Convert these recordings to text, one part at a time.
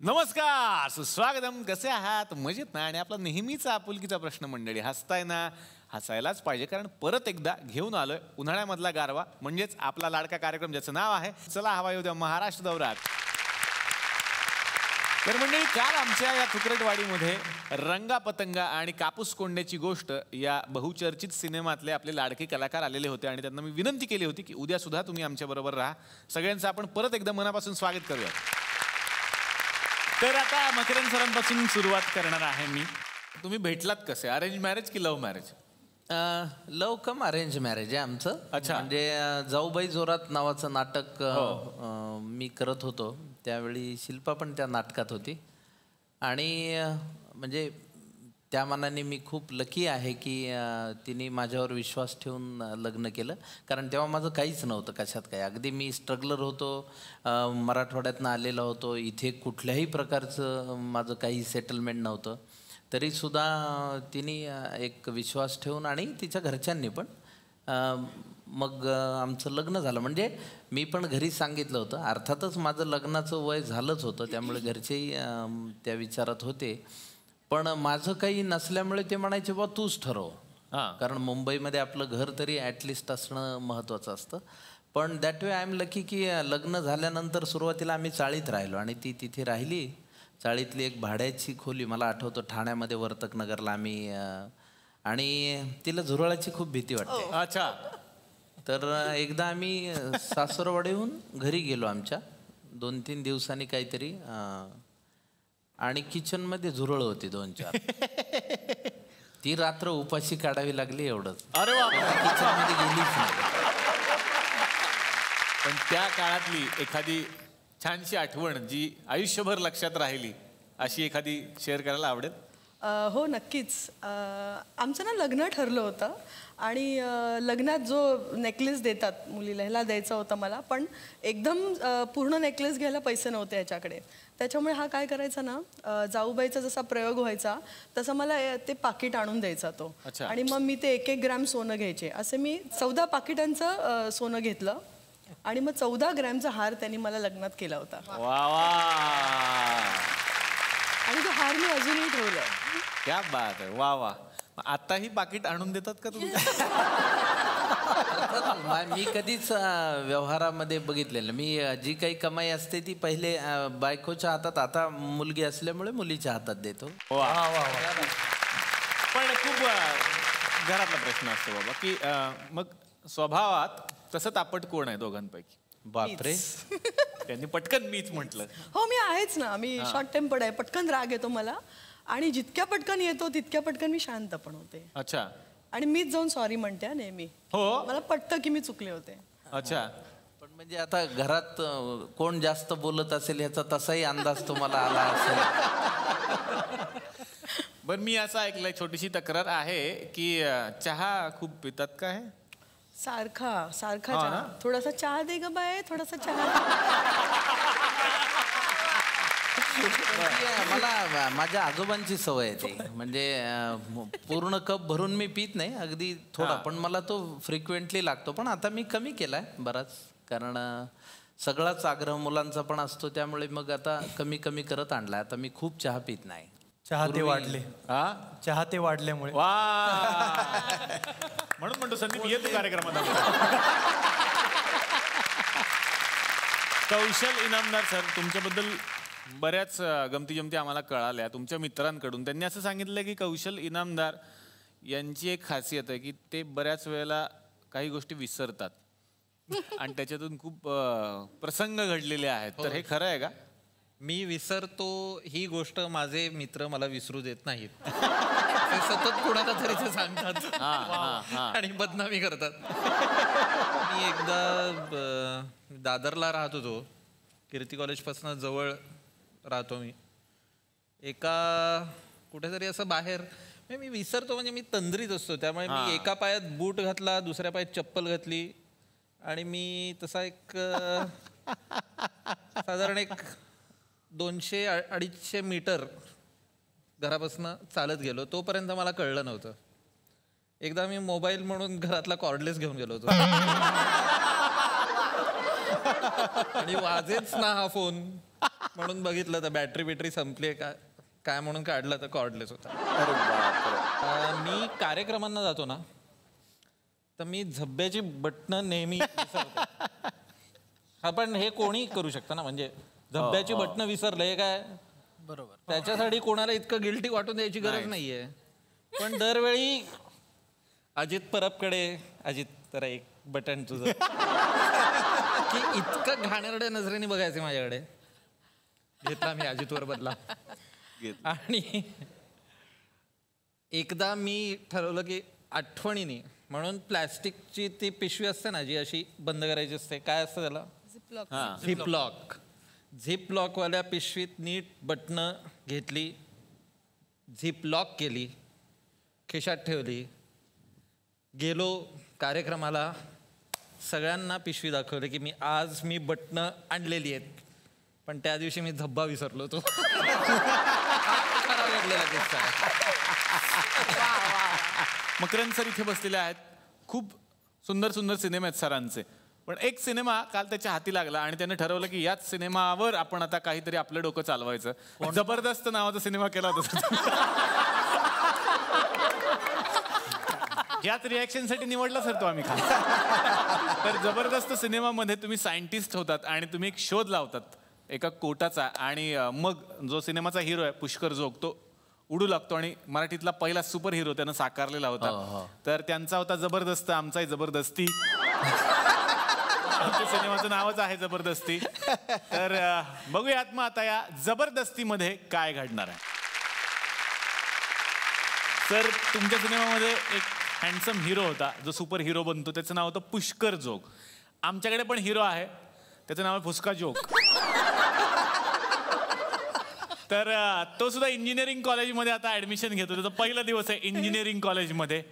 नमस्कार, सुस्वागतम. कसे आहात? मजेत ना? आणि आपला नेहमीचा आपुलकीचा प्रश्न मंडळी, हसताय ना? हसायलाच पाहिजे, कारण परत एकदा घेऊन आलोय उन्हाळ्यामधला गारवा, म्हणजेच आपला लाडका कार्यक्रम ज्याचं नाव आहे चला हवा येऊ द्या महाराष्ट्र दौरा. तर मंडळी, काल आमच्या या तुकरटवाडीमध्ये रंगा पतंगा आणि कापूस कोंड्याची गोष्ट या बहुचर्चित सिनेमातले आपले लाडके कलाकार आलेले होते आणि त्यांना मी विनंती केली होती की उद्या सुद्धा तुम्ही आमच्याबरोबर राहा. सगळ्यांचं आपण परत एकदा मनापासून स्वागत करूया. तर आता मकरंद सरांपासून सुरुवात करणार आहे मी. तुम्ही भेटलात कसे? अरेंज मॅरेज की लव्ह मॅरेज? लव कम अरेंज मॅरेज आहे आमचं. अच्छा. म्हणजे जाऊबाई जोरात नावाचं नाटक मी करत होतो त्यावेळी शिल्पा पण त्या नाटकात होती. आणि म्हणजे त्या मानाने मी खूप लकी आहे की तिने माझ्यावर विश्वास ठेवून लग्न केलं. कारण तेव्हा माझं काहीच नव्हतं, कशात काय. अगदी मी स्ट्रगलर होतो, मराठवाड्यातनं आलेलो होतो. इथे कुठल्याही प्रकारचं माझं काही सेटलमेंट नव्हतं. तरीसुद्धा तिने एक विश्वास ठेवून आणि तिच्या घरच्यांनी पण मग आमचं लग्न झालं. म्हणजे मी पण घरी सांगितलं होतं. अर्थातच माझं लग्नाचं वय झालंच होतं, त्यामुळे घरचेही त्या विचारात होते. पण माझं काही नसल्यामुळे ते म्हणायचे बा तूच ठरव. कारण मुंबईमध्ये आपलं घर तरी ॲटलिस्ट असणं महत्त्वाचं असतं. पण that way I am lucky की लग्न झाल्यानंतर सुरुवातीला आम्ही चाळीत राहिलो आणि ती तिथे राहिली. चाळीतली एक भाड्याची खोली, मला आठवतं ठाण्यामध्ये वर्तकनगरला आम्ही. आणि तिला झुरळाची खूप भीती वाटते. अच्छा. तर एकदा आम्ही सासरवाडीहून घरी गेलो आमच्या 2-3 दिवसांनी काहीतरी, आणि किचनमध्ये झुरळ होती 2-4. ती रात्र उपाशी काढावी लागली, एवढंच. अरे वा. किचनमध्ये गेलीच नाही. पण त्या काळातली एखादी छानशी आठवण जी आयुष्यभर लक्षात राहिली, अशी एखादी शेअर करायला आवडेल? हो, नक्कीच. आमचं ना लग्न ठरलं होतं आणि लग्नात जो नेकलेस देतात मुलीला, ह्याला द्यायचा होता मला. पण एकदम पूर्ण नेकलेस घ्यायला पैसे नव्हते ह्याच्याकडे. त्याच्यामुळे हा काय करायचा ना, जाऊबाईचा जसा प्रयोग व्हायचा तसं मला ते पाकिट आणून द्यायचा तो. आणि मग मी ते 1-1 ग्रॅम सोनं घ्यायचे. असे मी 14 पाकिटांचं सोनं घेतलं आणि मग 14 ग्रॅमचा हार त्यांनी मला लग्नात केला होता. वा वा. आणि तो हार मी अजूनही ठेवलाय. क्या बात आहे. वा वा. आताही पाकिट आणून देतात का तुम्ही? मी कधीच व्यवहारामध्ये बघितलेलं. मी जी काही कमाई असते ती पहिले बायकोच्या हातात, आता मुलगी असल्यामुळे मुलीच्या हातात देतो. पण खूप घरातला प्रश्न असतो बाबा की मग स्वभावात तसं तापट कोण आहे दोघांपैकी? बापरे. त्यांनी पटकन मीच म्हटलं. हो, मी आहेच ना. मी शॉर्ट टेम्पर्ड आहे. पटकन राग येतो मला आणि जितक्या पटकन येतो तितक्या पटकन मी शांत पण होते. अच्छा. आणि मीच जाऊन सॉरी म्हणते नेहमी. हो, मला पटतं की मी चुकले होते. अच्छा. पण म्हणजे आता घरात कोण जास्त बोलत असेल याचा तसाही अंदाज तुम्हाला आला असेल. बरं, मी असं ऐकलंय, छोटीशी तक्रार आहे की चहा खूप पितात का? आहे सारखा चहा. थोडासा चहा दे ग बाय, थोडासा चहा. मला माझ्या आजोबांची सवय आहे ती. म्हणजे पूर्ण कप भरून मी पित नाही, अगदी थोडा. पण मला तो फ्रिक्वेंटली लागतो. पण आता मी कमी केलाय बराच, कारण सगळाच आग्रह मुलांचा पण असतो, त्यामुळे मग आता कमी करत आणलाय. आता मी खूप चहा पित नाही. चाहते वाढले. चाहते वाढल्यामुळे. वा. म्हणून म्हणतो संदीप ये तू कार्यक्रमात. कौशल इनामदार सर, तुमच्याबद्दल बऱ्याच गमती जमती आम्हाला कळाल्या तुमच्या मित्रांकडून. त्यांनी असं सांगितलं की कौशल इनामदार यांची एक खासियत आहे की ते बऱ्याच वेळेला काही गोष्टी विसरतात आणि त्याच्यातून खूप प्रसंग घडलेले आहेत. तर हे खरं आहे का? मी विसरतो ही गोष्ट माझे मित्र मला विसरू देत नाहीत. ते सतत कुणाला तरी ते सांगतात आणि बदनामी करतात. मी एकदा दादरला राहत होतो, कीर्ती कॉलेजपासून जवळ राहतो मी. एका कुठेतरी असं बाहेर, मी विसरतो म्हणजे मी तंद्रीत असतो, त्यामुळे मी एका पायात बूट घातला, दुसऱ्या पायात चप्पल घातली आणि मी तसा एक साधारण 200-250 मीटर घरापासून चालत गेलो. तोपर्यंत मला कळलं नव्हतं. एकदा मी मोबाईल म्हणून घरातला कॉर्डलेस घेऊन गेलो होतो आणि वाजेच ना हा फोन. म्हणून बघितलं तर बॅटरी बिटरी संपली काय काय म्हणून काढलं तर कॉर्डलेस होता. अरे बापरे. मी कार्यक्रमांना जातो ना तर मी झब्ब्याची बटणं नेहमी विसरतो. हा पण हे कोणी करू शकतं ना, म्हणजे झब्ब्याची बटणं विसरलं हे काय बरोबर. त्याच्यासाठी कोणाला इतकं गिल्टी वाटून द्यायची गरज नाहीये. पण दरवेळी अजित परबकडे, अजित तर एक बटन तुझं की इतकं घाणेरड्या नजरेने बघायचे माझ्याकडे. घेतला मी अजितवर बदला. आणि एकदा मी ठरवलं की आठवणीने म्हणून प्लॅस्टिकची ती पिशवी असते ना जी अशी बंद करायची असते, काय असतं त्याला, झिपलॉक. झिपलॉकवाल्या पिशवीत नीट बटणं घेतली, झिपलॉक केली, खिशात ठेवली, गेलो कार्यक्रमाला, सगळ्यांना पिशवी दाखवली की आज मी बटणं आणलेली आहेत. पण त्या दिवशी मी धब्बा विसरलो होतो. मकरंद सर इथे बसलेले आहेत. खूप सुंदर सुंदर सिनेमे आहेत सरांचे, पण एक सिनेमा काल त्याच्या हाती लागला आणि त्याने ठरवलं की याच सिनेमावर आपण आता काहीतरी आपलं डोकं चालवायचं. जबरदस्त नावाचा सिनेमा केला होता. याच रिॲक्शनसाठी निवडला सर तो आम्ही खास. तर जबरदस्त सिनेमामध्ये तुम्ही सायंटिस्ट होतात आणि तुम्ही एक शोध लावतात एका कोटाचा, आणि मग जो सिनेमाचा हिरो आहे पुष्कर जोग तो उडू लागतो आणि मराठीतला पहिला सुपर हिरो त्यानं साकारलेला होता. तर त्यांचा होता जबरदस्त, आमचाही जबरदस्ती. आमच्या सिनेमाचं नावच आहे जबरदस्ती. तर बघूयात मग आता या जबरदस्तीमध्ये काय घडणार आहे. सर तुमच्या सिनेमामध्ये एक हँडसम हिरो होता जो सुपर हिरो बनतो, त्याचं नाव होतं पुष्कर जोग. आमच्याकडे पण हिरो आहे, त्याचं नाव आहे फुसका जोग. तर तो सुद्धा इंजिनिअरिंग कॉलेजमध्ये आता ऍडमिशन घेतो. त्याचा पहिला दिवस आहे इंजिनिअरिंग कॉलेजमध्ये.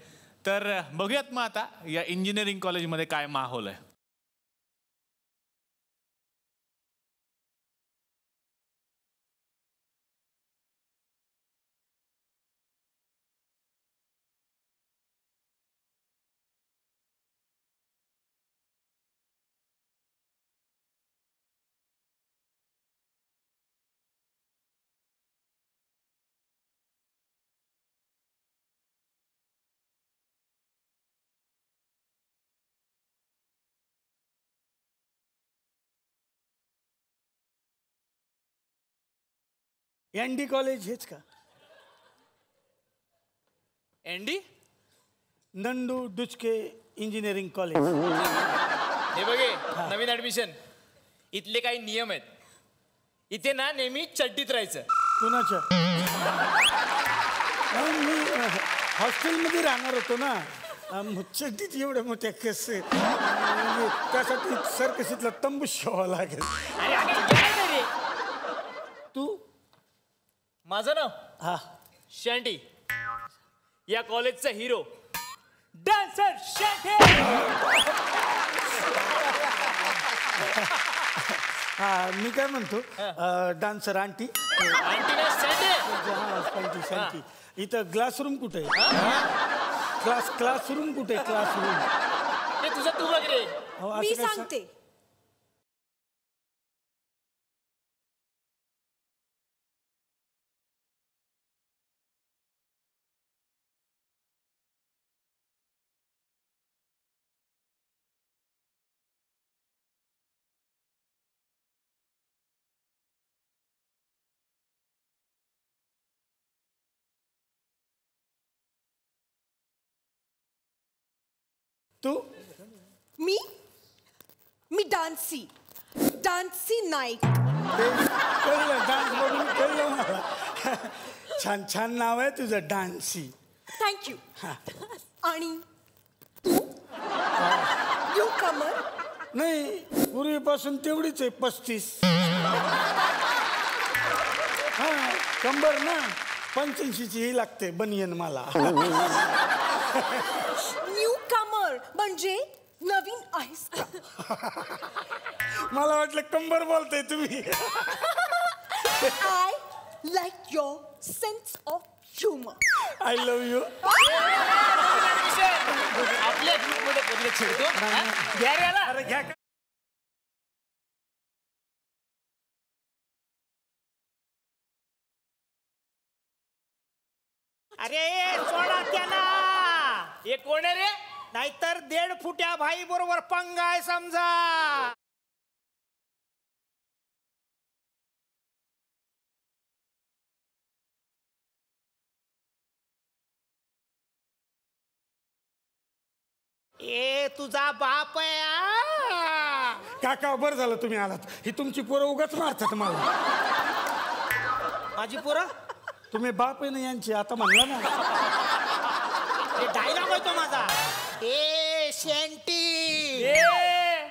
तर बघूयात मग आता या इंजिनिअरिंग कॉलेजमध्ये काय माहोल आहे. एनडी कॉलेज हेच का? ND Nandu Duchke engineering college. हे बघे नवीन ऍडमिशन, इथले काही नियम आहेत. इथे ना नेहमी चड्डीत राहायचं. कुणाच्या? मी हॉस्टेलमध्ये राहणार होतो ना, चड्डीत एवढ्या मोठ्या कसं म्हणजे त्यासाठी सर्कशीतला तंबू शिवावा लागेल. अरे अरे काय नाही रे. तू? माझं नाव हा शँटी, या कॉलेजचा हिरो डान्सर शँटी. हा मी काय म्हणतो, डान्सर आंटी. आंटी ना शँटी. शांती शांती. इथं क्लासरूम कुठे आहे? क्लासरूम कुठे आहे? क्लासरूम ते तुझं तू बघ रे. मी सांगते. तू? मी डान्सी नाईक. कळलं, डान्स बघून कळलं मला. छान छान नाव आहे तुझं, डान्सी. थँक्यू. आणि तू? यू कमर? नाही, पूर्वीपासून तेवढीच आहे, 35. हा कंबर ना 85ची ही लागते बनियन मला. न्यू कमर म्हणजे नवीन आहेस का? मला वाटलं कंबर बोलताय तुम्ही. I like your sense of humour. I love you. आपल्या ग्रुपमध्ये कधी छेडतो. घ्या रे याला. अरे घ्या. अरे सोडा त्याला. हे कोण आहे रे? नाहीतर 1.5 फुट्या भाई बरोबर पंगा आहे समजा. ए तुझा बाप आहे. काका बरं झालं तुम्ही आलात. ही तुमची पोरं उगाच मारतात मला. माझी पोरं तुम्ही बाप आहे ना यांची, आता म्हणला ना. डायलॉग होतो माझा. ए शेंटी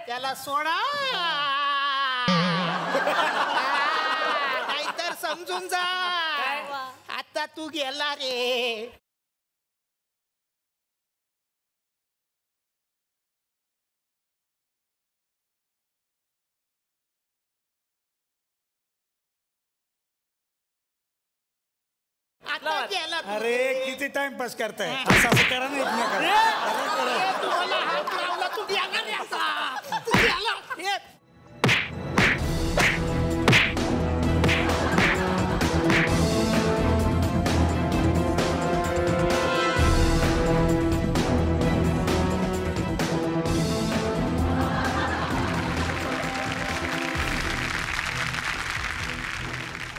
त्याला सोडा नाहीतर समजून जा आता तू गेला रे. आता गेला. अरे किती टाइमपास करताय. असं करा ना एकमेकाला. तुम्हाला हात लावला तू गेला रे आता. तू गेला.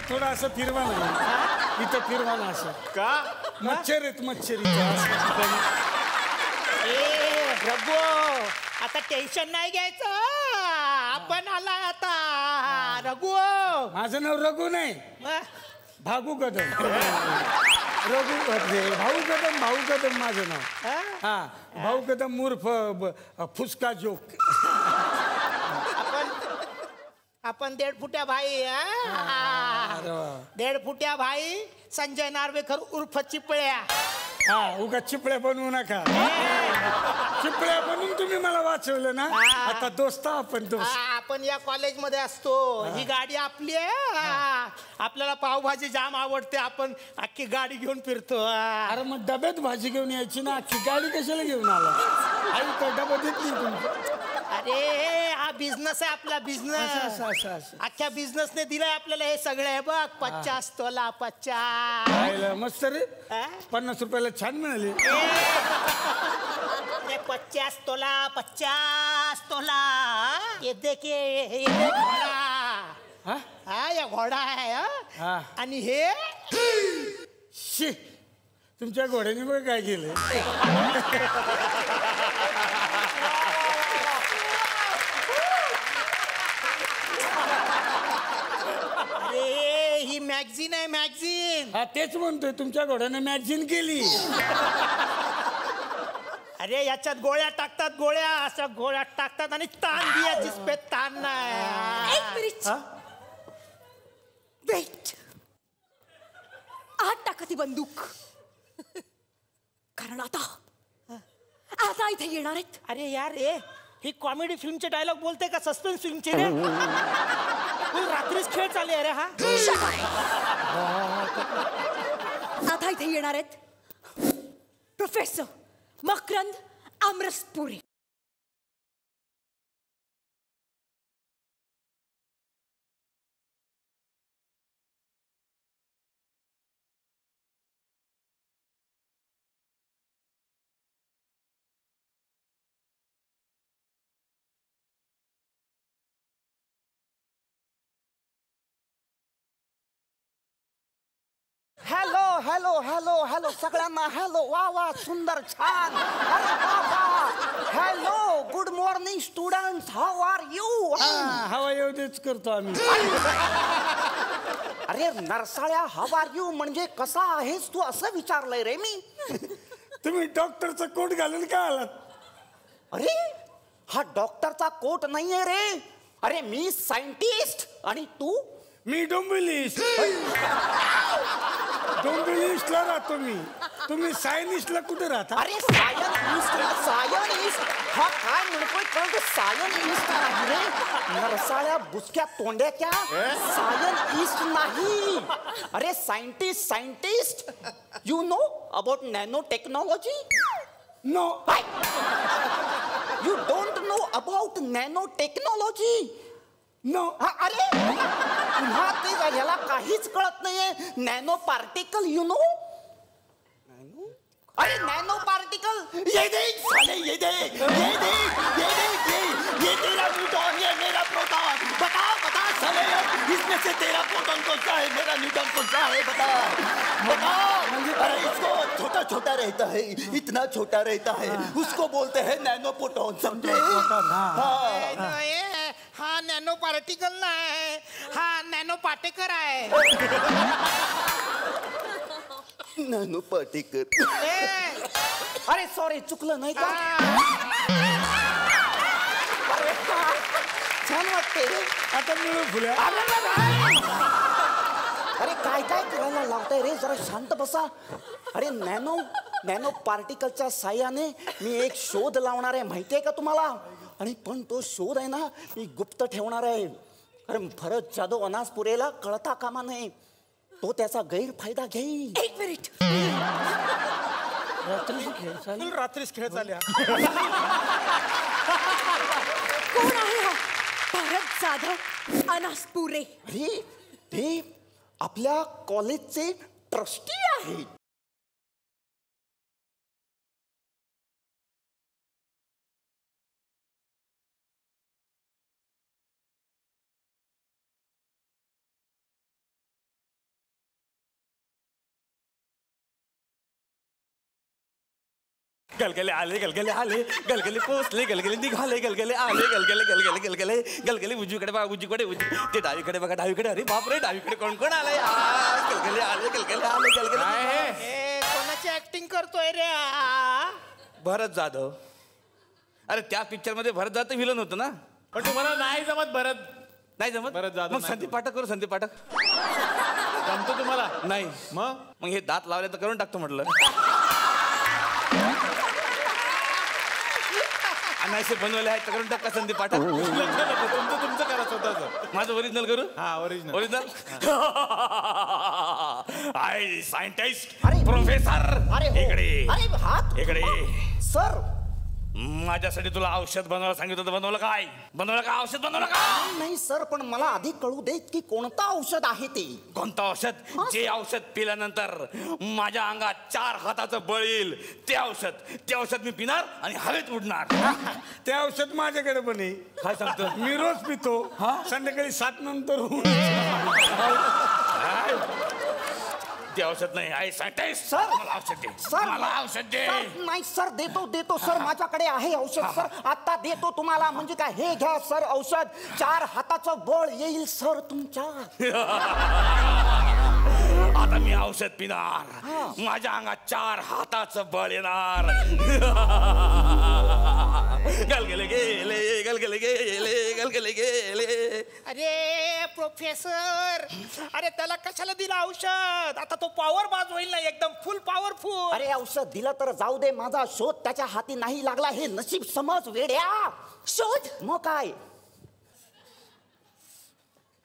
थोडं असं फिरवा ना. इथं फिरवा ना असं. का? मच्छर आहेत मच्छर इथं. ए रघु आता टेन्शन नाही घ्यायचं. आपण आला आता. रघु माझं नाव रघु नाही, भागू कदम. रघु भाऊ कदम. भाऊ कदम माझं नाव. हा भाऊ कदम उर्फ फुसका जोक. आपण 1.5 फुट्या भाई. 1.5 फुट्या भाई संजय नार्वेकर उर्फ चिपळ्या. हा उगा चिपळ्या बनवू नका. चिपळ्या बनवून तुम्ही मला वाचवलं ना. आता दोस्त आपण दोस्त. आपण या कॉलेजमध्ये असतो. ही गाडी आपली आहे. आपल्याला पावभाजी जाम आवडते. आपण अख्खी गाडी घेऊन फिरतो. अरे मग डब्यात भाजी घेऊन यायची ना. अख्खी गाडी कशाला घेऊन आला. आई तर डबा देत नाही तुमचं. अरे हा बिझनेस आहे आपला. बिझनेस अख्ख्या बिझनेसने दिलाय आपल्याला हे सगळं. आहे बघ 50 तोला. 50 मस्त रे. 50 रुपयाला छान मिळाली. 50 तोला. 50 तोला. ये देखिए घोडा. हा या घोडा आहे. आणि हे शी तुमच्या घोड्याने बघ काय केलं. ही मॅगझिन आहे. मॅगझिन. हा तेच म्हणतोय तुमच्या घोड्याने मॅगझिन केली. अरे याच्यात गोळ्या टाकतात. गोळ्या अशा गोळ्या टाकतात आणि ताण दियाचीच पे ताण नाही. एक मिनिट वेट. आत टाका ती बंदूक. कारण आता इथे येणार आहेत. अरे यार ही कॉमेडी फिल्मचे डायलॉग बोलते का सस्पेन्स फिल्मचे रे? रात्रीच खेळ चालले. अरे हा आता इथे येणार आहेत professor Makarand Amraspuri. Hello hello hello hello सगळ्यांना हॅलो. वा वा सुंदर छान. अरे वा. Hello good morning student. How are you. हवा येऊ देच करतो आम्ही. अरे नरसाळ्या हाऊ आर यू म्हणजे कसा आहेस तू असं विचारलंय रे मी. तुम्ही डॉक्टरचा कोट घालून का आलात? अरे हा डॉक्टरचा कोट नाहीये रे. अरे मी सायंटिस्ट आणि तू. मी डोंबिवलीस्ट. डोंबिवलीस्टला राहतो मी. तुम्ही सायनिस्टला कुठे राहता? अरे सायनिस्ट. हा काय म्हणतोय कळत. सायनिस्ट नाही रे. नरसाळ्या बुसक्या तोंड्याच्या. सायनिस्ट नाही. अरे scientist. You know about nano technology? No. You don't know about nano technology? No. अरे पुन्हा ते याला काहीच कळत नाहीये. Nano particle you know. अरे नैनो पार्टिकल, ये देख साले, ये देख, ये देख, ये देख, ये तेरा न्यूटन, ये मेरा प्रोटॉन। बता बता साले, इसमें से तेरा प्रोटॉन कौन सा है, मेरा न्यूटन कौन सा है, बता बता। अरे इसको छोटा छोटा रहता है, इतना छोटा रहता है, उसको बोलते हैं नैनो प्रोटॉन, समझे? हा नॅनो पार्टिकल नाही, हा नॅनो पाटेकर आहे. Nano particle. अरे सॉरी, चुकलं नाही का? छान वाटते. आता मिळू फुल्या. अरे काय काय करायला लावताय रे, जरा शांत बसा. अरे नॅनो पार्टिकलच्या साह्याने मी एक शोध लावणार आहे, माहितीये का तुम्हाला? आणि पण तो शोध आहे ना, मी गुप्त ठेवणार आहे. कारण भरत जाधव अनासपुरेला कळता कामा नये, तो त्याचा गैरफायदा घेईल. एक मिनिट. रात्रीच खेळ चालल्या. कोण आहे हा भरत जाधव अनासपुरे? अरे ते आपल्या कॉलेजचे ट्रस्टी आहेत. गलगले आले, गलगले आले, गलगले पोचले, गलगले निघाले, गलगले आले, गलगले गलगले गलगले गलगले उजवीकडे बघा, उजवीकडे ते डावीकडे बघा, डावीकडे. अरे बापरे, डावीकडे कोण कोण आलंय? गलगले आले, गलगले आले, गलगले. कोणाची ऍक्टिंग करतोय रे? भरत जाधव. अरे त्या पिक्चर मध्ये भरत जाधव विलन होतं ना. पण तुम्हाला नाही जमत भरत? नाही जमत. भरत जाधव मग संदीप पाठक करू, संदीप पाठक. जमतो तुम्हाला? नाही. मग हे दात लावले तर करून टाकतो म्हटलं. अनायसे बनवले आहेत तर करून टाका संदीप पाठक. तुमचं करा स्वतःच. माझं ओरिजिनल करू. हा ओरिजिनल. ओरिजिनल. आय सायंटिस्ट, अरे प्रोफेसर. अरे इकडे अरे हात इकडे. सर, माझ्यासाठी तुला औषध बनवायला सांगितलं होतं, बनवलं काय? बनवलं का? औषध बनवलं का? नाही सर, पण मला आधी कळू देत की कोणतं औषध आहे ते. कोणतं औषध? जे औषध पिल्यानंतर माझ्या अंगात 4 हाताचं बळ येईल, ते औषध. ते औषध मी पिणार आणि हवेत उडणार. ते औषध माझ्याकडे पण आहे. काय सांगतो? मी रोज पितो संध्याकाळी 7 नंतर. ते औषध नाही. आय सायंटिस्ट, सर, मला औषध दे. सर, मला औषध दे. सर, नाही सर, देतो सर, माझ्याकडे आहे औषध सर, आता देतो तुम्हाला. म्हणजे काय, हे घ्या सर औषध. 4 हाताचं बळ येईल सर तुमच्या. आता मी औषध पिणार, माझ्या अंगात 4 हाताचं बळ येणार. गलगले गेले, गलगले गेले, गलगले गेले. अरे प्रोफेसर, अरे त्याला कशाला दिलं औषध? आता तो पॉवर बाज होईल ना, एकदम फुल पॉवरफुल. अरे औषध दिलं तर जाऊ दे, माझा शोध त्याच्या हाती नाही लागला हे नशीब समज वेड्या. शोध? मग काय?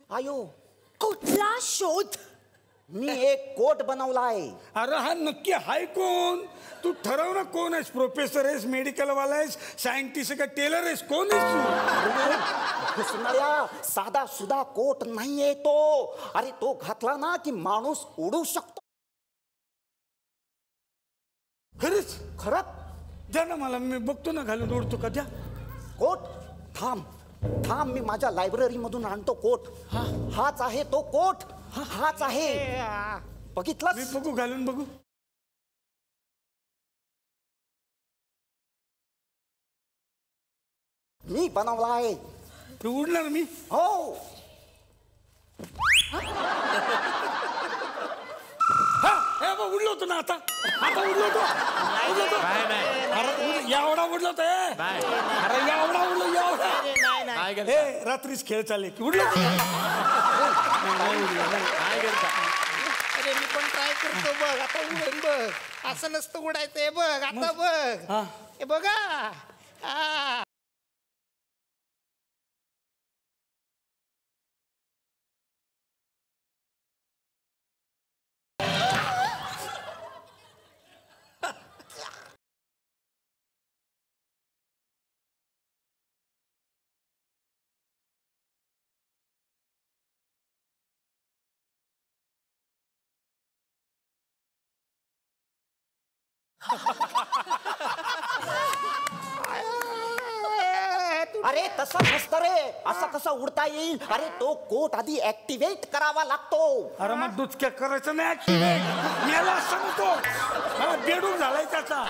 आयो, कुठला शोध? मी एक कोट बनवलाय. अरे हा नक्की हाय कोण? तू ठरव ना, कोण आहेस? प्रोफेसर आहेस, मेडिकल वाला आहेस, सायंटिस्ट का टेलर आहेस, कोण आहेस तू? घुसणाऱ्या साधा सुधा कोट नाहीये तो. अरे तो घातला ना की माणूस उडू शकतो. खरंच? खरंच? द्या ना मला, मी बघतो ना घालून उडतो का. द्या कोट. थांब थांब, मी माझ्या लायब्ररी मधून आणतो कोट. हाच आहे तो कोट, हाच आहे. बघितलं? मी बघू, घालून बघू. मी बनवलाय. तू उडणार मी? हो. हे बघ, उडलो होतो ना. आता उडलो होतो. अरे एवढा उडलो होतो. अरे एवढा उडलो, एवढा. हे रात्रीच खेळ चालले की उडलो. अरे मी पण ट्राय करतो, बघ आता उडून बघ. असं नसतं उडायचं. हे बघ आता बघ. हे बघा. अरे तसं नसतं रे, असं कसं उडता येईल? अरे तो कोट आधी ऍक्टिव्हेट करावा लागतो. अरे मग दुचक्या करायचं नाही ऍक्टिव्हेट, याला सांगतो मला बेडूक झालाय त्याचा.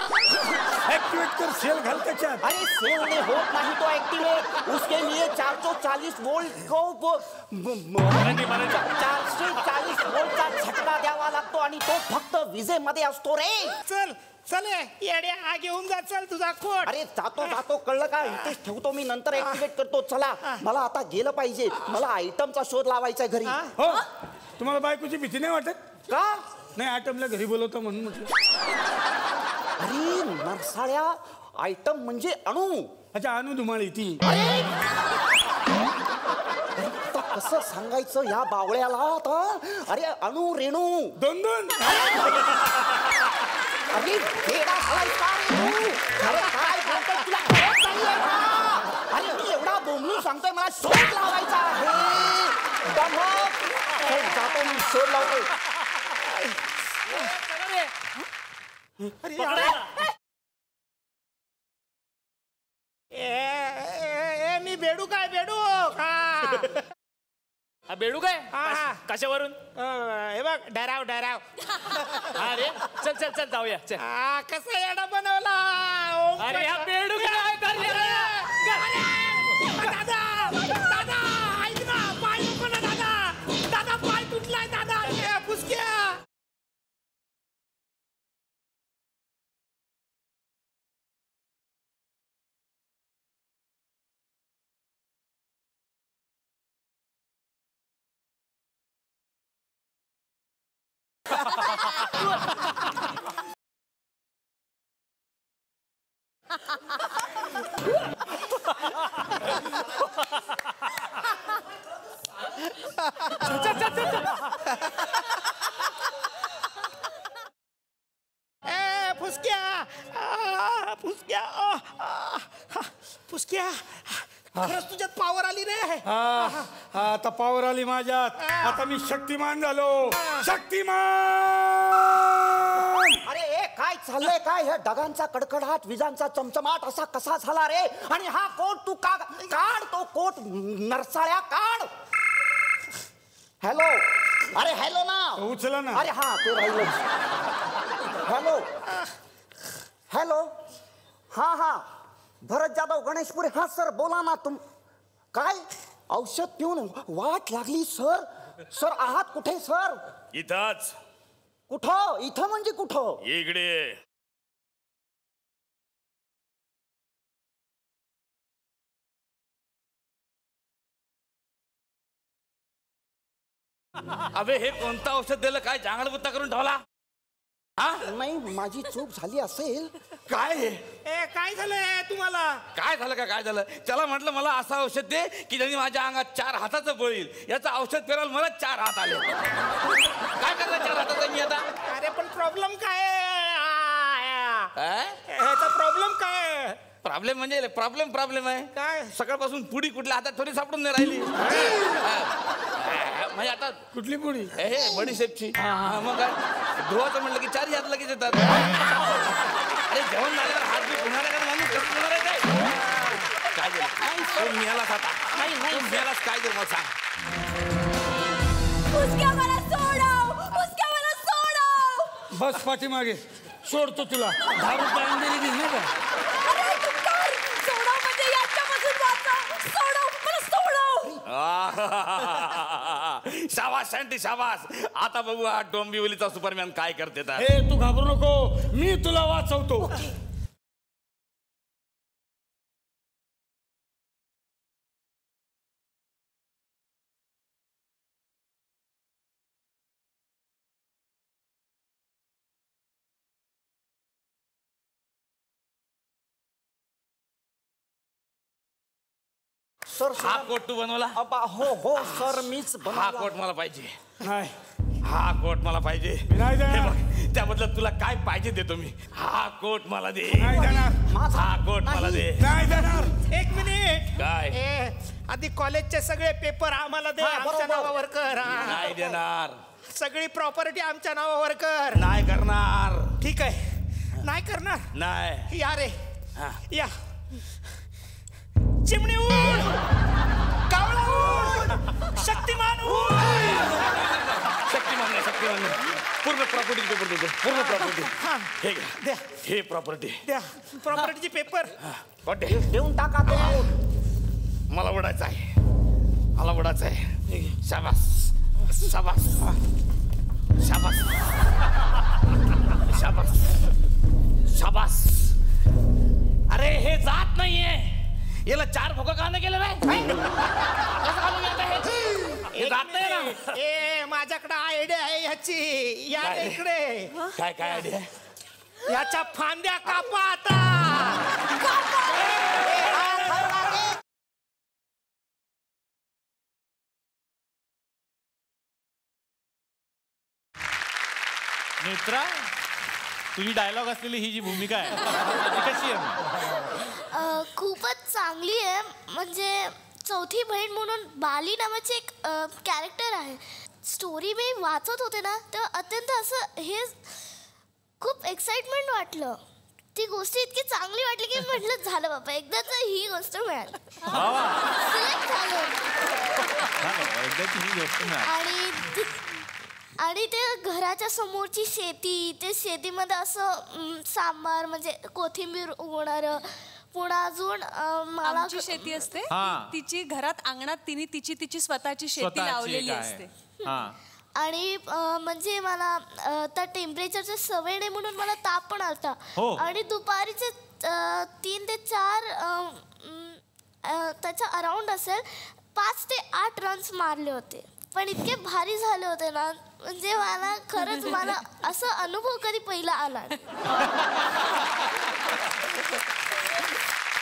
ऍक्टिव्हेट कर, सेल घाल त्याच्यात. अरे सेल ने होत नाही तो ऍक्टिव्हेट. उसके लिए 440 वोल्ट को 440 वोल्टचा झटका द्यावा लागतो आणि तो फक्त विजेमध्ये असतो रे. चल चल येड्या, हा घेऊन जा, चल तुझा कोट. अरे जातो जातो, कळलं का? इथेच ठेवतो मी, नंतर ऍक्टिव्हेट करतो. चला, मला आता गेलं पाहिजे, मला आयटमचा शोध लावायचा घरी. हो, तुम्हाला बायकोची भीती नाही वाटत का? नाही, आयटमला घरी बोलवतो म्हणून म्हटलं. अरे नरसाळ्या, आयटम म्हणजे अणू. अच्छा, अनु धुमाळी ती. आता कसं सांगायचं या बावळ्याला आता? अरे अणू रेणू दोन दोन. अरे वेडा झालाय का रे तू? अरे काय बोलतोय, तुला कळत नाहीये का? अरे मी एवढा बोंबलून सांगतोय, मला शोध लावायचा आहे. चल, जातो मी, शोध लावतोय. मी बेडू काय बेडू हा बेडू काय? कशावरून? हे बघ, डराव डराव. अरे चल चल चल जाऊया चल. कसा येडा बनवला. अरे हा बेडू काय दादा दादा, ऐक ना, पाय नको ना दादा. दादा पाय तुटलाय दादा. पुसक्या. पुसक्या, खरंच तुझ्यात पॉवर आली रे. आता पॉवर आली माझ्यात. आता मी शक्तिमान झालो. शक्तिमान. अरे ए, काय चाललंय काय? हे ढगांचा कडकडाट, विजांचा चमचमाट असा कसा झाला रे? आणि हा कोट तू का काढ, तो कोट नरसाळ्या काढ. हॅलो, अरे हॅलो ना, उचला ना. अरे हा ते राहिलं. हॅलो हॅलो, हा भरत जाधव गणेशपुरे. हा सर बोला ना. तुम काय औषध पिऊन वाट लागली सर? सर आहात कुठे सर? इथंच. कुठं? इथं म्हणजे कुठं? इकडे. अबे हे कोणतं औषध दिलं? काय जांगड बुत्ता करून ठेवला? नाही, माझी चूक झाली असेल. काय काय झालंय तुम्हाला? काय झालं का? काय झालं? त्याला म्हटलं मला असं औषध दे की ज्याने माझ्या अंगात 4 हाताचं बळ येईल. याचं औषध पेरायला मला 4 हात आले. काय करणार 4 हाताचं मी आता? अरे पण प्रॉब्लेम काय ह्याचा? प्रॉब्लेम काय? प्रॉब्लेम म्हणजे प्रॉब्लेम आहे काय? सकाळपासून पुडी कुठल्या हातात थोडी सापडून नाही राहिली. म्हणजे आता कुठली पुडी? हे बडीशेपची. मग काय धुवाचं म्हटलं की 4 हात लगेच येतात. अरे जेवण झाल्यावर हात बी पुन्हा माणूस कसं होणार आहे काय? काय झालं? तू मिळालास आता? नाही मिळालास काय झालं मला सांग. मला सोडव, मला सोडव. बस पाठीमागे, सोडतो तुला. 10 रुपये अंधेरी दिली नाही का? सोडव म्हणजे याच्यापासून वाचा. सोडव, मला सोडव. शाबास शांती शाबास. आता बघू हा डोंबिवलीचा सुपरमॅन काय करते. हे तू घाबरू नको, मी तुला वाचवतो. सर हा कोट तू बनवला? हो सर, मीच हा बनवला. कोट मला पाहिजे. नाही, हा कोट मला पाहिजे. नाही हे देणार. बघ, त्याबद्दल तुला काय पाहिजे देतो मी. हा कोट मला दे. नाही देणार. हा कोट मला दे. नाही देणार. एक मिनिट. काय? आधी कॉलेजचे सगळे पेपर आम्हाला दे. आमच्या नावावर कर. नाही देणार. सगळी प्रॉपर्टी आमच्या नावावर कर. नाही करणार. ठीक आहे, नाही करणार नाही. या रे या चिमणी उड कावळा उड शक्तिमान उड शक्तिमान नाही, शक्तिमान नाही. पूर्ण प्रॉपर्टी पेपर देतो, पूर्ण प्रॉपर्टी. हे घ्या, द्या हे प्रॉपर्टी. द्या प्रॉपर्टीचे पेपर देऊन टाका ते. मला उडायचं आहे, मला उडायचं आहे. शाबास शाबास शाबास शाबास शाबास. अरे हे जात नाहीये, याला 4 भोका का नाही केलं नाही? हे जात नाही ना. ए माझ्याकडे आयडिया आहे ह्याची. या इकडे. काय काय आयडिया? याच्या फांद्या कापा आता. नेत्रा, तुझी डायलॉग असलेली ही जी भूमिका आहे ती कशी आहे? खूपच चांगली आहे. म्हणजे चौथी बहीण म्हणून बाली नावाचे एक कॅरेक्टर आहे. स्टोरी मी वाचत होते ना तेव्हा अत्यंत असं हे खूप एक्साइटमेंट वाटलं. ती गोष्ट इतकी चांगली वाटली की म्हटलं झालं बाबा एकदाच ही गोष्ट मिळाली. सिलेक्ट झालं. आणि ते घराच्या समोरची शेती, ते शेतीमध्ये असं सांबार म्हणजे कोथिंबीर उगवणारं. पुन्हा अजून मला आमची शेती असते तिची घरात अंगणात तिने तिची स्वतःची शेती लावलेली असते. आणि म्हणजे मला त्या टेम्परेचरची सवय नाही म्हणून मला ताप पण आलता. आणि दुपारीचे 3 ते 4 त्याच्या अराउंड असेल 5 ते 8 रन्स मारले होते. पण इतके भारी झाले होते ना म्हणजे मला खरंच मला असं अनुभव कधी पहिला आला.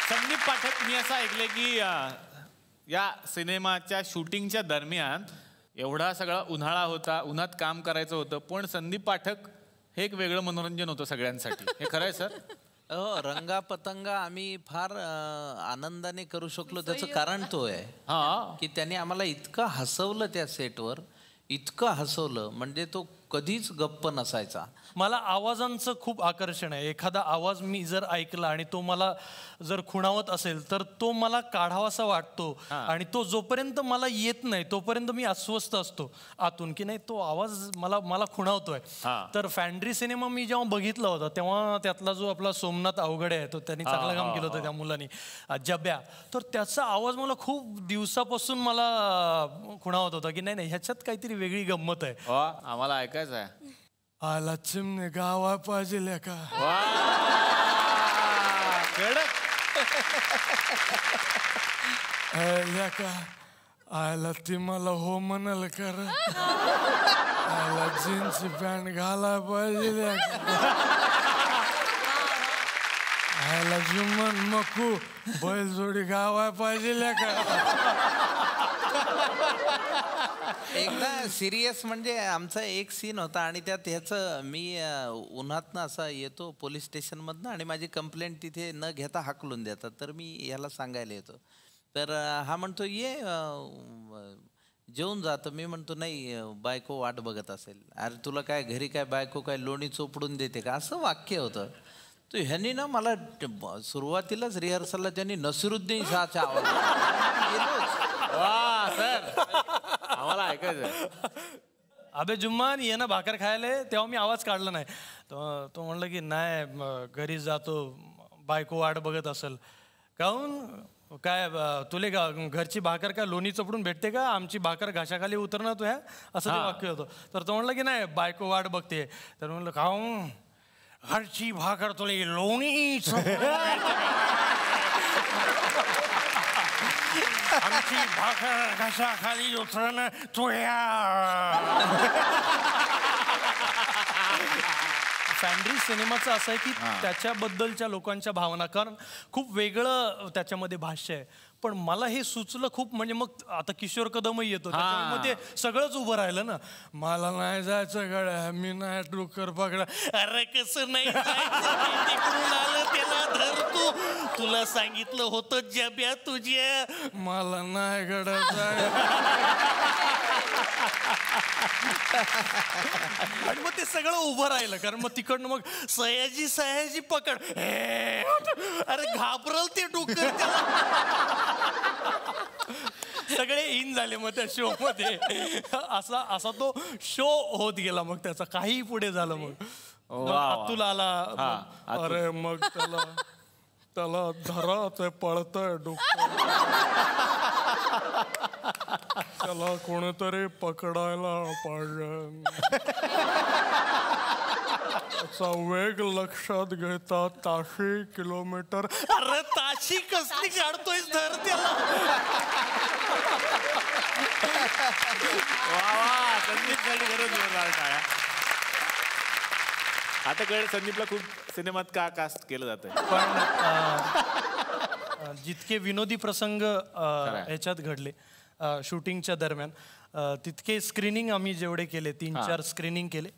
संदीप पाठक, मी असं ऐकलंय की या सिनेमाच्या शूटिंगच्या दरम्यान एवढा सगळा उन्हाळा होता, उन्हात काम करायचं होतं, पण संदीप पाठक हे एक वेगळं मनोरंजन होतं सगळ्यांसाठी. हे खरं आहे सर? हो, रंगा पतंगा आम्ही फार आनंदाने करू शकलो. त्याचं कारण तो आहे की त्याने आम्हाला इतकं हसवलं त्या सेटवर, इतकं हसवलं म्हणजे तो कधीच गप्प नसायचा. मला आवाजांचं खूप आकर्षण आहे. एखादा आवाज मी जर ऐकला आणि तो मला जर खुणावत असेल तर तो मला काढावासा वाटतो. आणि तो जोपर्यंत मला येत नाही तोपर्यंत मी अस्वस्थ असतो आतून की नाही तो आवाज मला खुणावतोय. तर फॅन्ड्री सिनेमा मी जेव्हा बघितला होता तेव्हा त्यातला जो आपला सोमनाथ अवघडे आहे तो त्यांनी चांगलं काम केलं होतं त्या मुलांनी, जब्या. तर त्याचा आवाज मला खूप दिवसापासून मला खुणावत होता की नाही ह्याच्यात काहीतरी वेगळी गंमत आहे. आम्हाला ऐकायचं आहे. आला चिमणे गावा पाहिजे का का आयला ती मला हो म्हणाल कर. आयला जीन्स पॅन्ट घाला पाहिजे आयला जुम्मन मकू बैलजोडी गावा पाहिजे का. एकदा सिरियस म्हणजे आमचा एक सीन होता आणि त्यात ह्याचं मी उन्हातनं असा येतो पोलीस स्टेशनमधनं आणि माझी कंप्लेंट तिथे न घेता हाकलून देतात. तर मी ह्याला सांगायला येतो तर हा म्हणतो ये जेवून जातो. मी म्हणतो नाही बायको वाट बघत असेल. अरे तुला काय घरी काय बायको काय लोणी चोपडून देते का, असं वाक्य होतं. तर ह्यांनी ना मला सुरुवातीलाच रिहर्सलला त्यांनी नसिरुद्दीन शाहचा आवाज सर आम्हाला ऐकायचं. अबे जुम्मान ये ना भाकर खायला तेव्हा मी आवाज काढला नाही. तो म्हणलं की नाही घरी जातो बायको वाट बघत असेल. काहून काय तुले का घरची भाकर काय लोणी चपडून भेटते का, आमची भाकर घाशाखाली उतरणार तू ह्या, असं ते वाक्य होतं. तर तो म्हणलं की नाही बायको वाट बघते. तर म्हणलं काहून घरची भाकर तुला लोणी आमची भाकर घाशाखाली उतरणं तू ह्या. फॅन्ड्री सिनेमाचं असं आहे की त्याच्याबद्दलच्या लोकांच्या भावना, कारण खूप वेगळं त्याच्यामध्ये भाष्य आहे. पण मला हे सुचलं खूप, म्हणजे मग आता किशोर कदमही येतो त्याच्यामुळे ते सगळंच उभं राहिलं ना. मला नाही जायचं गड्या, मी नाही डोकर पकडा. अरे कसं नाही आलं त्याला धर तू, तुला सांगितलं होतं जब्या तुझ्या, मला नाही गड्या आणि मग ते सगळं उभं राहिलं, कारण मग तिकडनं मग सयाजी पकड, अरे घाबरल ते डुक्कर त्याला. सगळे इन झाले मग त्या शो मध्ये. असा तो शो होत गेला मग त्याचा. काही पुढे झालं मग अतुल आला. अरे मग त्याला धरा, ते पळतंय डुक्कर, त्याला कोणीतरी पकडायला पाहिजे. त्याचा वेग लक्षात घेता 80 किलोमीटर. अरे ताशी कसली काढतोय धर त्याला. संदीपसाठी खरंच जोरदार टाळ्या. आता कळलं संदीपला खूप सिनेमात का कास्ट केलं जातंय. पण जितके विनोदी प्रसंग ह्याच्यात घडले शूटिंगच्या दरम्यान, तितके स्क्रीनिंग आम्ही जेवढे केले, 3-4 स्क्रीनिंग केले,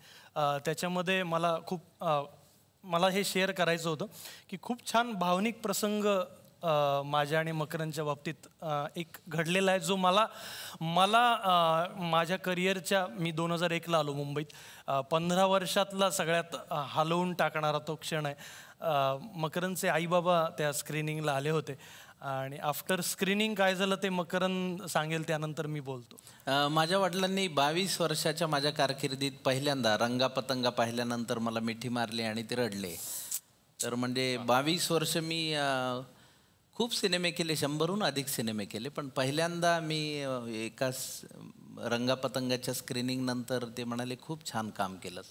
त्याच्यामध्ये मला हे शेअर करायचं होतं की खूप छान भावनिक प्रसंग माझ्या आणि मकरंदच्या बाबतीत एक घडलेला आहे, जो मला माझ्या करिअरच्या, मी 2001ला आलो मुंबईत, 15 वर्षातला सगळ्यात हलवून टाकणारा तो क्षण आहे. मकरंदचे आईबाबा त्या स्क्रीनिंगला आले होते आणि आफ्टर स्क्रीनिंग काय झालं ते मकरंद सांगेल, त्यानंतर मी बोलतो. माझ्या वडिलांनी 22 वर्षाच्या माझ्या कारकिर्दीत पहिल्यांदा रंगापतंगा पाहिल्यानंतर मला मिठी मारली आणि ते रडले. तर म्हणजे 22 वर्ष मी खूप सिनेमे केले, 100हून अधिक सिनेमे केले, पण पहिल्यांदा मी एका रंगापतंगाच्या स्क्रीनिंग नंतर ते म्हणाले खूप छान काम केलंस.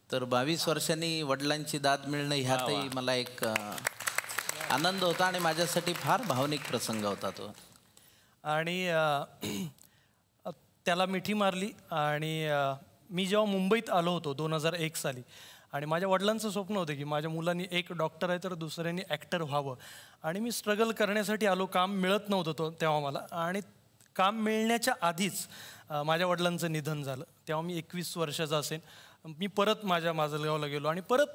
तर 22 वर्षांनी वडिलांची दाद मिळणं ह्यातही मला एक आनंद होता आणि माझ्यासाठी फार भावनिक प्रसंग होता तो. आणि त्याला मिठी मारली आणि मी जेव्हा मुंबईत आलो होतो 2001 साली, आणि माझ्या वडिलांचं स्वप्न होतं की माझ्या मुलांनी एक डॉक्टर आहे तर दुसऱ्याने ॲक्टर व्हावं, आणि मी स्ट्रगल करण्यासाठी आलो. काम मिळत नव्हतं तेव्हा मला, आणि काम मिळण्याच्या आधीच माझ्या वडिलांचं निधन झालं. तेव्हा मी 21 वर्षाचा असेल. मी परत माझ्या माजलगावला गेलो आणि परत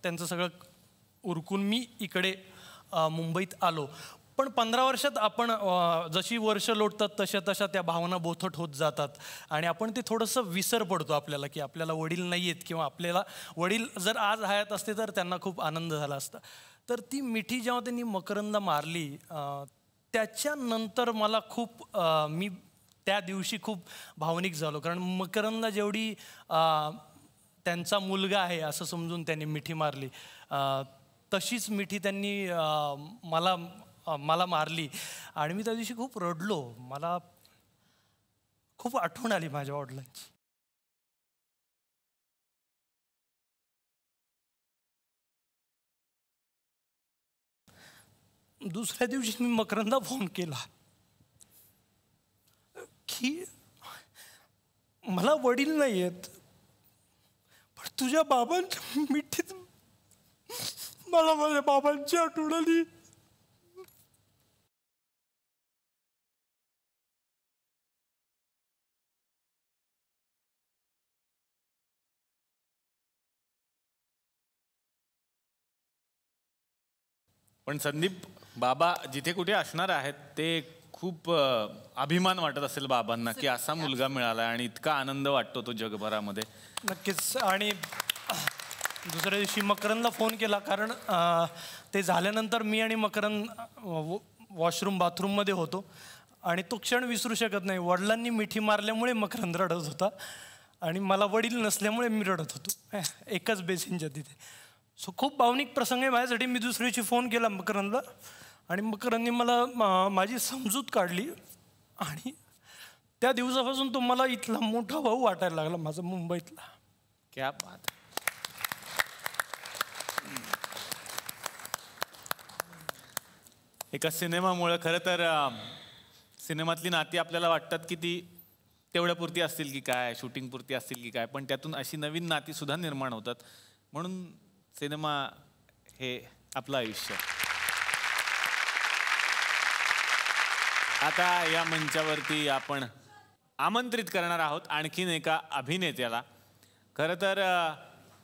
त्यांचं सगळं उरकून मी इकडे मुंबईत आलो. पण 15 वर्षात आपण जशी वर्ष लोटतात तशा त्या भावना बोथट होत जातात आणि आपण ते थोडंसं विसर पडतो आपल्याला, की आपल्याला वडील नाही आहेत, किंवा आपल्याला वडील जर आज हयात असते तर त्यांना खूप आनंद झाला असता. तर ती मिठी जेव्हा त्यांनी मकरंदला मारली, त्याच्यानंतर मला मी त्या दिवशी खूप भावनिक झालो, कारण मकरंदला जेवढी त्यांचा मुलगा आहे असं समजून त्यांनी मिठी मारली, तशीच मिठी त्यांनी मला मारली. आणि मी त्या दिवशी खूप रडलो. मला खूप आठवण आली माझ्या वडिलांची. दुसऱ्या दिवशी मी मकरंदला फोन केला की मला वडील नाही आहेत, पण तुझ्या बाबांच्या मिठीत मला माझ्या बाबांची आठवण आली. पण संदीप, बाबा जिथे कुठे असणार आहेत ते खूप अभिमान वाटत असेल बाबांना की असा मुलगा मिळाला आणि इतका आनंद वाटतो तो जगभरामध्ये. नक्कीच. आणि दुसऱ्या दिवशी मकरंदला फोन केला, कारण ते झाल्यानंतर मी आणि मकरंद बाथरूममध्ये होतो आणि तो क्षण विसरू शकत नाही. वडिलांनी मिठी मारल्यामुळे मकरंद रडत होता आणि मला वडील नसल्यामुळे मी रडत होतो एकाच बेसिनच्या तिथे. सो खूप भावनिक प्रसंग आहे माझ्यासाठी. मी दुसऱ्या दिवशी फोन केला मकरंदला आणि मकरंदने मला माझी समजूत काढली आणि त्या दिवसापासून तो मला इथला मोठा भाऊ वाटायला लागला माझा मुंबईतला. क्या बात. एका सिनेमामुळे खरं तर सिनेमातली नाती आपल्याला वाटतात की ती तेवढ्यापुरती असतील की काय, शूटिंग पुरती असतील की काय, पण त्यातून अशी नवीन नाती सुद्धा निर्माण होतात. म्हणून सिनेमा हे आपलं आयुष्य. आता या मंचावरती आपण आमंत्रित करणार आहोत आणखीन एका अभिनेत्याला. खरं तर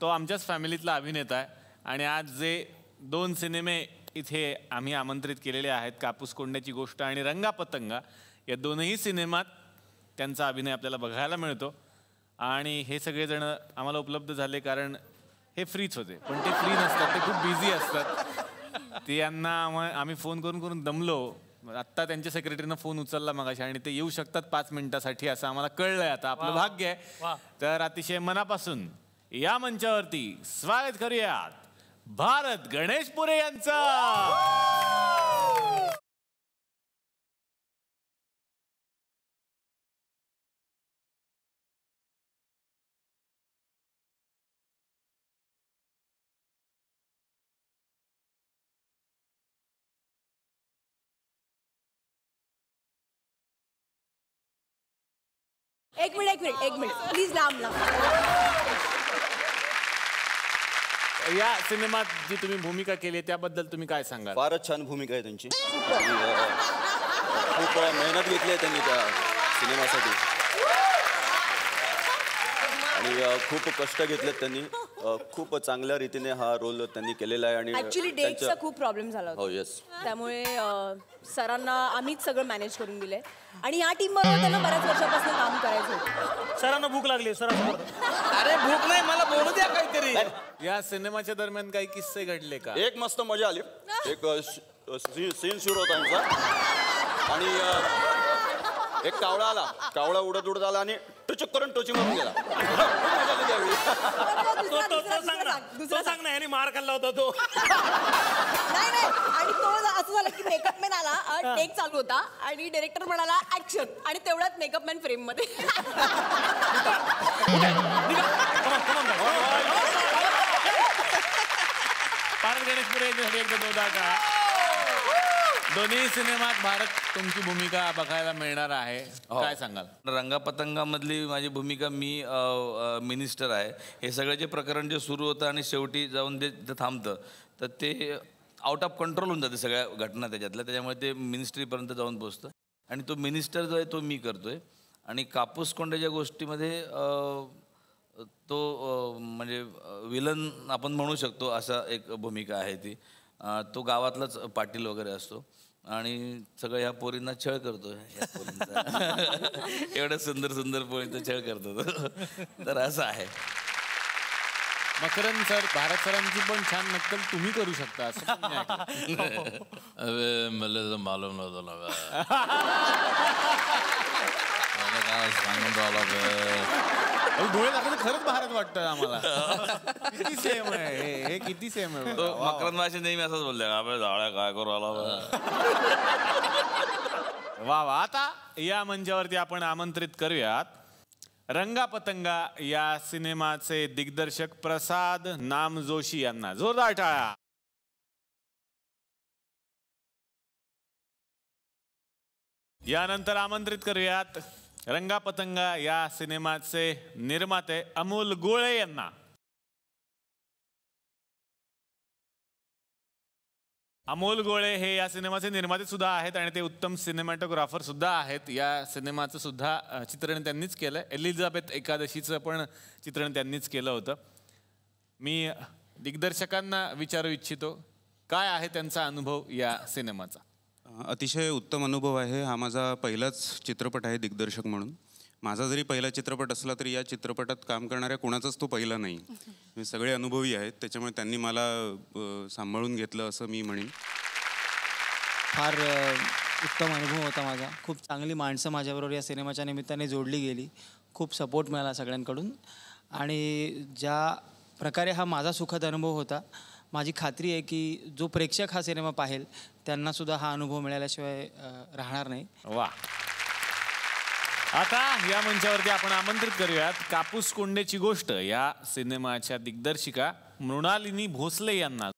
तो आमच्याच फॅमिलीतला अभिनेता आहे आणि आज जे 2 सिनेमे इथे आम्ही आमंत्रित केलेले आहेत, कापूस कोंड्याची गोष्ट आणि रंगापतंगा, या दोनही सिनेमात त्यांचा अभिनय आपल्याला बघायला मिळतो. आणि हे सगळेजण आम्हाला उपलब्ध झाले कारण हे फ्रीच होते, पण ते फ्री नसतात, ते खूप बिझी असतात. ते यांना आम्ही फोन करून करून दमलो. आत्ता त्यांच्या सेक्रेटरीनं फोन उचलला मगाशी आणि ते येऊ शकतात 5 मिनिटासाठी असं आम्हाला कळलंय. आता आपलं भाग्य आहे. तर अतिशय मनापासून या मंचावरती स्वागत करूयात भारत गणेशपुरे यांचा. एक मिनिट प्लीज लांब. या सिनेमात जी तुम्ही भूमिका केली आहे त्याबद्दल तुम्ही काय सांगाल? फारच छान भूमिका आहे त्यांची. खूप मेहनत घेतली आहे त्यांनी त्या सिनेमासाठी आणि खूप कष्ट घेतलेत त्यांनी. खूप चांगल्या रीतीने हा रोल त्यांनी केलेला आहे. आणि ऍक्च्युली डेटचा खूप प्रॉब्लेम झाला होता. हो येस. त्यामुळे सरांना आम्हीच सगळं मॅनेज करून दिलंय आणि या टीम बरोबर त्यांना बऱ्याच वर्षापासून काम करायचं होतं. सरांना भूक लागली सरांना. अरे भूक नाही, मला बोलू द्या काहीतरी. या सिनेमाच्या दरम्यान काही किस्से घडले का? एक मस्त मजा आली. एक सीन सुरू होता आमचा आणि एक कावळा आला. कावळा उडत उडत आला आणि टुचक करून टोची मारून गेला. तो सांग ना, याने मार खाल्ला होता तो. नाही आणि तो असं झालं की मेकअप मॅन आला, टेक चालू होता आणि डायरेक्टर म्हणाला ऍक्शन आणि तेवढ्यात मेकअप मॅन फ्रेम मध्ये. भारत गणेशपुरे एकदा दोदा का दोन्ही सिनेमात भारत तुमची भूमिका बघायला मिळणार आहे. काय सांगाल? रंगापतंगामधली माझी भूमिका, मी मिनिस्टर आहे. हे सगळं जे प्रकरण जे सुरू होतं आणि शेवटी जाऊन ते थांबतं, तर ते आउट ऑफ कंट्रोल होऊन जाते सगळ्या घटना त्याच्यातल्या. त्याच्यामुळे ते मिनिस्ट्रीपर्यंत जाऊन पोचतं आणि तो मिनिस्टर जो आहे तो मी करतोय. आणि कापूस कोंड्याच्या गोष्टीमध्ये तो म्हणजे विलन आपण म्हणू शकतो, असा एक भूमिका आहे ती. तो गावातलाच पाटील वगैरे असतो आणि सगळं ह्या पोरींना छळ करतो. एवढं सुंदर सुंदर पोरींचा छळ करतो तो. तर असं आहे. मकरंद सर, भारत सरांची पण छान नक्कल तुम्ही करू शकता असं पण मी ऐकलं. अबे मला तर मालूम नव्हतं ना. काय सांगून राहिला डोळे दाखवते खरंच भारत वाटतं आम्हाला. किती सेम आहे हे, किती सेम आहे. तो मकरंद माशी नेहमी असंच बोलले, आपल्या झाड्या काय करू आला. वा वा. आता या मंचावरती आपण आमंत्रित करूयात रंगापतंगा या सिनेमाचे दिग्दर्शक प्रसाद नामजोशी यांना. जोरदार टाळ्या. यानंतर आमंत्रित करूयात रंगापतंगा या सिनेमाचे निर्माते अमोल गोळे यांना. अमोल गोळे हे या सिनेमाचे निर्माते सुद्धा आहेत आणि ते उत्तम सिनेमॅटोग्राफर सुद्धा आहेत. या सिनेमाचं सुद्धा चित्रण त्यांनीच केलं. एलिझाबेथ एकादशीचं पण चित्रण त्यांनीच केलं होतं. मी दिग्दर्शकांना विचारू इच्छितो, काय आहे त्यांचा अनुभव या सिनेमाचा? अतिशय उत्तम अनुभव आहे. हा माझा पहिलाच चित्रपट आहे दिग्दर्शक म्हणून. माझा जरी पहिला चित्रपट असला तरी या चित्रपटात काम करणाऱ्या कोणाचाच तो पहिला नाही. सगळे अनुभवी आहेत, त्याच्यामुळे त्यांनी मला सांभाळून घेतलं असं मी म्हणेन. फार उत्तम अनुभव होता माझा. खूप चांगली माणसं माझ्याबरोबर या सिनेमाच्या निमित्ताने जोडली गेली. खूप सपोर्ट मिळाला सगळ्यांकडून आणि ज्या प्रकारे हा माझा सुखद अनुभव होता, माझी खात्री आहे की जो प्रेक्षक हा सिनेमा पाहेल त्यांना सुद्धा हा अनुभव मिळाल्याशिवाय राहणार नाही. वा. आता या मंचावरती आपण आमंत्रित करूयात कापूस कोंड्याची गोष्ट या सिनेमाच्या दिग्दर्शिका मृणालिनी भोसले यांना.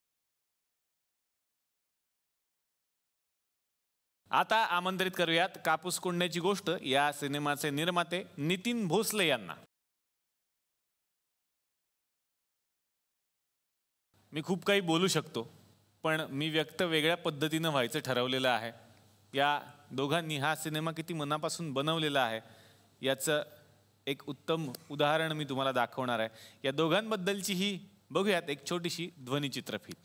आता आमंत्रित करूयात कापूस कोंड्याची गोष्ट या सिनेमाचे निर्माते नितीन भोसले यांना. मी खूप काही बोलू शकतो, पण मी व्यक्त वेगळ्या पद्धतीनं व्हायचं ठरवलेलं आहे. या दोघांनी हा सिनेमा किती मनापासून बनवलेला आहे याचं एक उत्तम उदाहरण मी तुम्हाला दाखवणार आहे. या दोघांबद्दलची ही बघूयात एक छोटीशी ध्वनिचित्रफीत.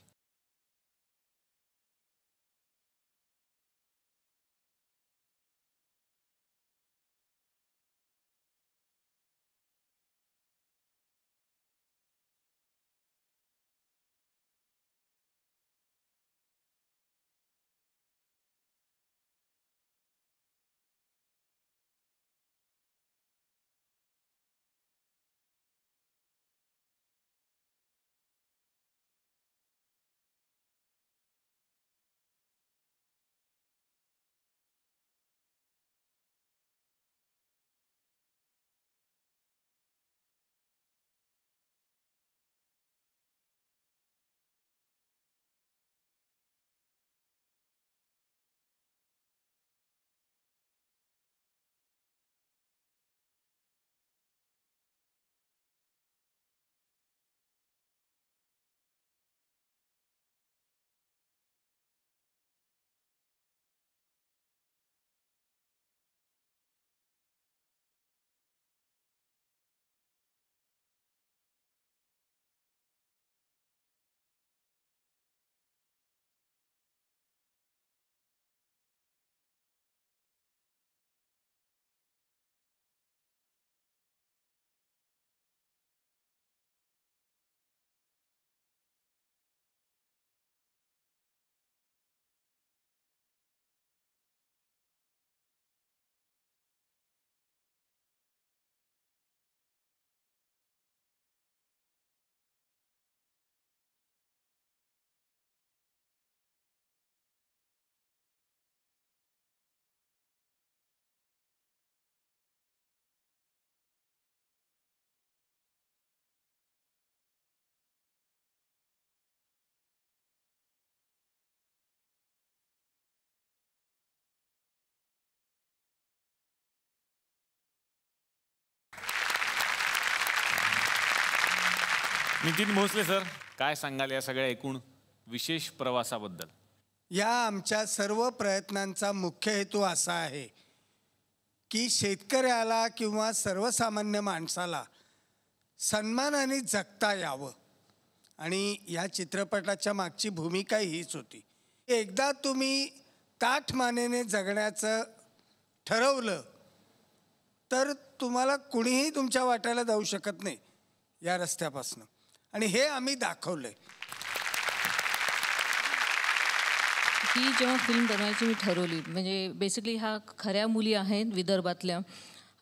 नितीन भोसले सर, काय सांगाल या सगळ्या एकूण विशेष प्रवासाबद्दल? या आमच्या सर्व प्रयत्नांचा मुख्य हेतू असा आहे की शेतकऱ्याला किंवा सर्वसामान्य माणसाला सन्मानाने जगता यावं. आणि या चित्रपटाच्या मागची भूमिका हीच होती. एकदा तुम्ही ताठमानेने जगण्याचं ठरवलं तर तुम्हाला कुणीही तुमच्या वाट्याला जाऊ शकत नाही या रस्त्यापासून. आणि हे आम्ही दाखवलंय. ही जेव्हा फिल्म बनवायची मी ठरवली, म्हणजे बेसिकली ह्या खऱ्या मुली आहेत विदर्भातल्या,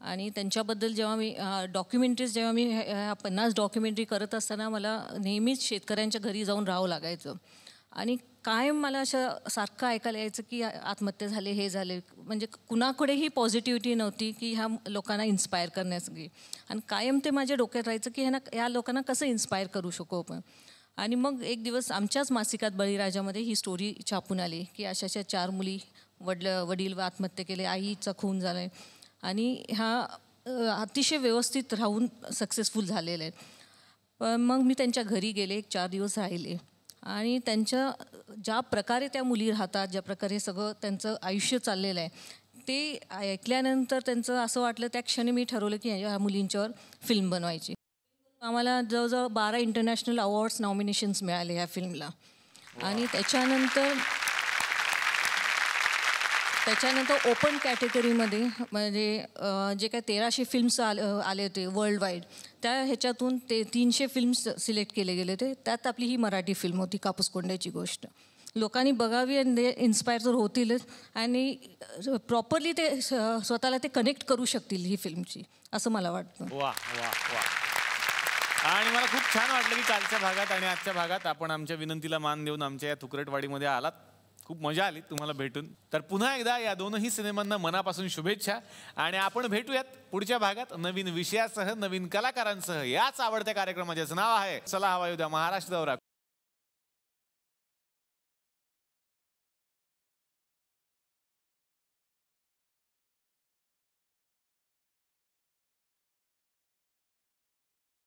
आणि त्यांच्याबद्दल जेव्हा मी डॉक्युमेंटरीज जेव्हा मी 50 डॉक्युमेंटरी करत असताना मला नेहमीच शेतकऱ्यांच्या घरी जाऊन राहावं लागायचं. आणि कायम मला असं सारखं ऐकायला यायचं की आत्महत्या झाले, हे झाले, म्हणजे कुणाकडेही पॉझिटिव्हिटी नव्हती की ह्या लोकांना इन्स्पायर करण्यासाठी. आणि कायम ते माझ्या डोक्यात राहायचं की ह्या लोकांना कसं इन्स्पायर करू शकू आपण. आणि मग एक दिवस आमच्याच मासिकात बळीराजामध्ये ही स्टोरी छापून आली की अशा 4 मुली, वडील आत्महत्या केले, आईचा खून झाला आहे, आणि ह्या अतिशय व्यवस्थित राहून सक्सेसफुल झालेले आहेत. पण मग मी त्यांच्या घरी गेले, 4 दिवस राहिले, आणि त्यांच्या ज्या प्रकारे त्या मुली राहतात, ज्या प्रकारे सगळं त्यांचं आयुष्य चाललेलं आहे, ते ऐकल्यानंतर त्यांचं असं वाटलं, त्या क्षणी मी ठरवलं की ह्या मुलींच्यावर फिल्म बनवायची. आम्हाला जवळजवळ 12 इंटरनॅशनल अवॉर्ड्स नॉमिनेशन्स मिळाले ह्या फिल्मला. आणि त्याच्यानंतर ओपन कॅटेगरीमध्ये म्हणजे जे काय 1300 फिल्म्स आले होते वर्ल्ड वाईड, त्या ह्याच्यातून ते 300 फिल्म्स सिलेक्ट केले गेले होते. त्यात आपली ही मराठी फिल्म होती कापूसकोंड्याची गोष्ट. लोकांनी बघावी आणि ते इन्स्पायर तर होतीलच, आणि प्रॉपरली ते स्वतःला ते कनेक्ट करू शकतील ही फिल्मची, असं मला वाटतं. वा वा वा. आणि मला खूप छान वाटलं की कालच्या भागात आणि आजच्या भागात आपण आमच्या विनंतीला मान देऊन आमच्या या तुकरटवाडीमध्ये आलात. खूप मजा आली तुम्हाला भेटून. तर पुन्हा एकदा या दोनही सिनेमांना मनापासून शुभेच्छा. आणि आपण भेटूयात पुढच्या भागात नवीन विषयासह, नवीन कलाकारांसह. याच आवडत्या कार्यक्रमाचे नाव आहे चला हवा येऊ द्या महाराष्ट्र दौरा.